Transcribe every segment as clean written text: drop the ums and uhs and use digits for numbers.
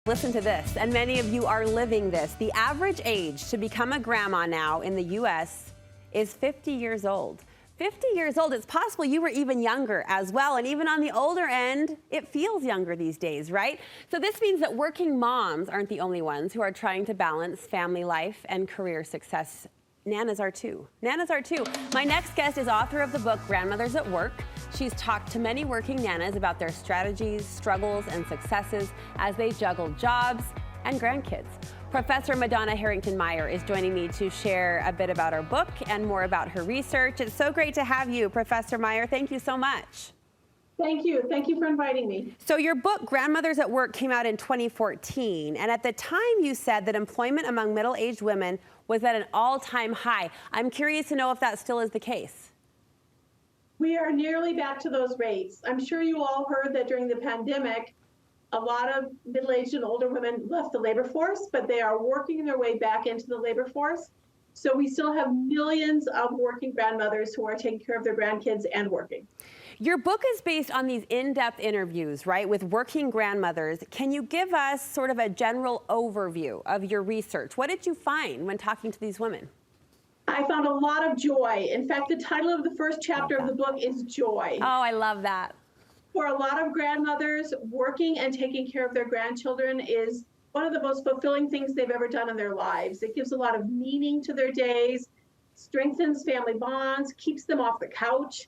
Listen to this, and many of you are living this. The average age to become a grandma now in the U.S. is 50 years old. 50 years old, it's possible you were even younger as well, and even on the older end, it feels younger these days, right? So this means that working moms aren't the only ones who are trying to balance family life and career success. Nanas are too. Nanas are too. My next guest is author of the book, Grandmothers at Work. She's talked to many working nanas about their strategies, struggles, and successes as they juggle jobs and grandkids. Professor Madonna Harrington Meyer is joining me to share a bit about her book and more about her research. It's so great to have you, Professor Meyer. Thank you so much. Thank you. Thank you for inviting me. So your book, Grandmothers at Work, came out in 2014. And at the time, you said that employment among middle-aged women was at an all-time high. I'm curious to know if that still is the case. We are nearly back to those rates. I'm sure you all heard that during the pandemic, a lot of middle-aged and older women left the labor force, but they are working their way back into the labor force. So we still have millions of working grandmothers who are taking care of their grandkids and working. Your book is based on these in-depth interviews, right, with working grandmothers. Can you give us sort of a general overview of your research? What did you find when talking to these women? I found a lot of joy. In fact, the title of the first chapter of the book is Joy. Oh, I love that. For a lot of grandmothers, working and taking care of their grandchildren is one of the most fulfilling things they've ever done in their lives. It gives a lot of meaning to their days, strengthens family bonds, keeps them off the couch.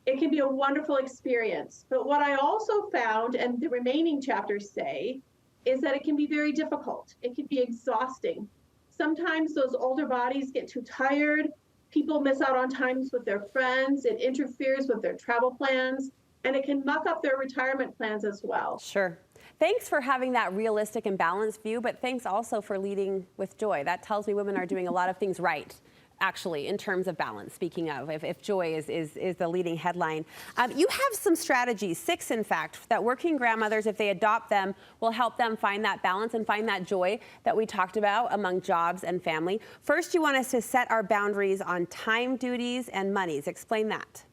It can be a wonderful experience. But what I also found, and the remaining chapters say, is that it can be very difficult. It can be exhausting. Sometimes those older bodies get too tired. People miss out on times with their friends. It interferes with their travel plans, and it can muck up their retirement plans as well. Sure. Thanks for having that realistic and balanced view, but thanks also for leading with joy. That tells me women are doing a lot of things right, actually, in terms of balance, speaking of, if joy is the leading headline. You have some strategies, 6 in fact, that working grandmothers, if they adopt them, will help them find that balance and find that joy that we talked about among jobs and family. First, you want us to set our boundaries on time, duties, and monies. Explain that.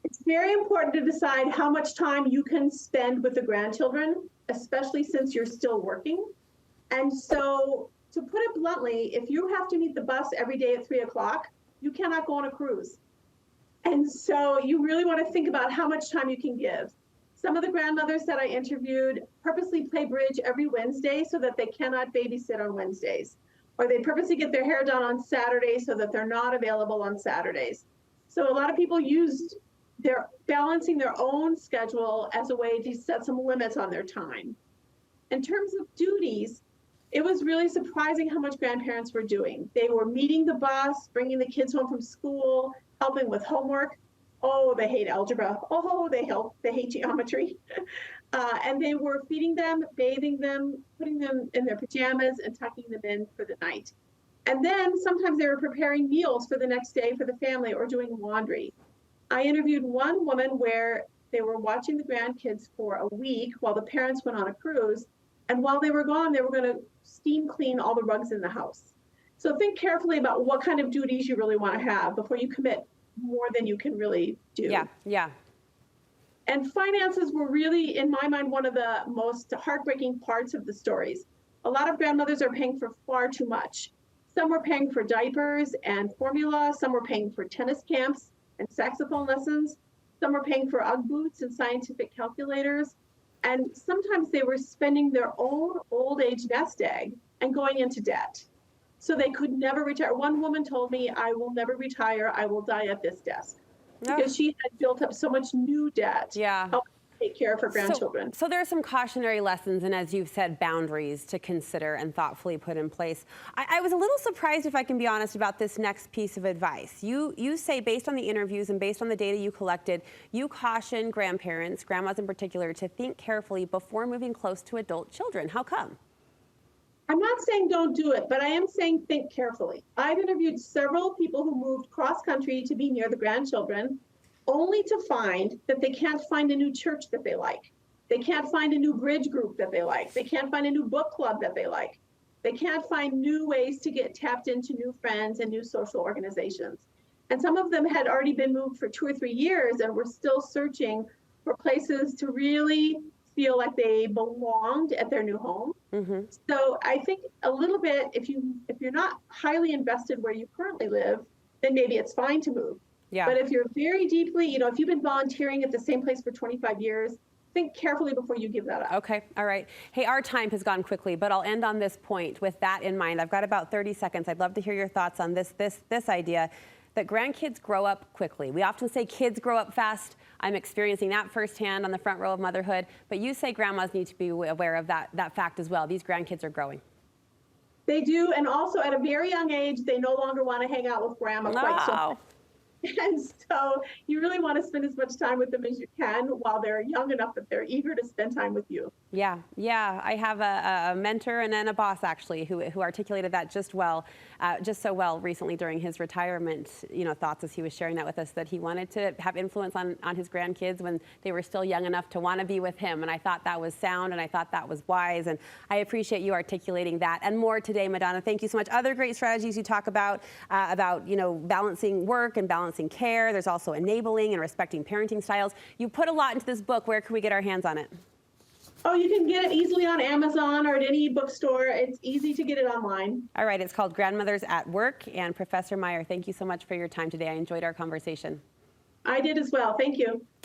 It's very important to decide how much time you can spend with the grandchildren, especially since you're still working. And so, to put it bluntly, if you have to meet the bus every day at 3 o'clock, you cannot go on a cruise. And so you really want to think about how much time you can give. Some of the grandmothers that I interviewed purposely play bridge every Wednesday so that they cannot babysit on Wednesdays. Or they purposely get their hair done on Saturdays so that they're not available on Saturdays. So a lot of people they're balancing their own schedule as a way to set some limits on their time. In terms of duties, it was really surprising how much grandparents were doing. They were meeting the bus, bringing the kids home from school, helping with homework. Oh, they hate algebra. Oh, they hate geometry. And they were feeding them, bathing them, putting them in their pajamas, and tucking them in for the night. And then sometimes they were preparing meals for the next day for the family or doing laundry. I interviewed one woman where they were watching the grandkids for a week while the parents went on a cruise. And while they were gone, they were going to steam clean all the rugs in the house. So think carefully about what kind of duties you really want to have before you commit more than you can really do. Yeah. And finances were really, in my mind, one of the most heartbreaking parts of the stories. A lot of grandmothers are paying for far too much. Some were paying for diapers and formula. Some were paying for tennis camps and saxophone lessons. Some were paying for UGG boots and scientific calculators. And sometimes they were spending their own old age nest egg and going into debt. So they could never retire. One woman told me, I will never retire. I will die at this desk. Because she had built up so much new debt. Yeah. Helping take care of her grandchildren. So there are some cautionary lessons and, as you've said, boundaries to consider and thoughtfully put in place. I was a little surprised, if I can be honest, about this next piece of advice. You say, based on the interviews and based on the data you collected, you caution grandparents, grandmas in particular, to think carefully before moving close to adult children. How come? I'm not saying don't do it, but I am saying think carefully. I've interviewed several people who moved cross-country to be near the grandchildren, only to find that they can't find a new church that they like. They can't find a new bridge group that they like. They can't find a new book club that they like. They can't find new ways to get tapped into new friends and new social organizations. And some of them had already been moved for 2 or 3 years and were still searching for places to really feel like they belonged at their new home. So I think a little bit, if you're not highly invested where you currently live, then maybe it's fine to move. Yeah. But if you're very deeply, if you've been volunteering at the same place for 25 years, think carefully before you give that up. Okay, all right. Hey, our time has gone quickly, but I'll end on this point with that in mind. I've got about 30 seconds. I'd love to hear your thoughts on this idea that grandkids grow up quickly. We often say kids grow up fast. I'm experiencing that firsthand on the front row of motherhood, but you say grandmas need to be aware of that fact as well. These grandkids are growing. They do, and also at a very young age, they no longer want to hang out with grandma quite so much. And so you really want to spend as much time with them as you can while they're young enough that they're eager to spend time with you. Yeah. I have a mentor and then a boss actually who articulated that just so well recently during his retirement, thoughts as he was sharing that with us, that he wanted to have influence on his grandkids when they were still young enough to want to be with him. And I thought that was sound and I thought that was wise. And I appreciate you articulating that and more today, Madonna. Thank you so much. Other great strategies you talk about balancing work and balancing care. There's also enabling and respecting parenting styles. You put a lot into this book. Where can we get our hands on it? Oh, you can get it easily on Amazon or at any bookstore. It's easy to get it online. All right. It's called Grandmothers at Work. And Professor Meyer, thank you so much for your time today. I enjoyed our conversation. I did as well. Thank you.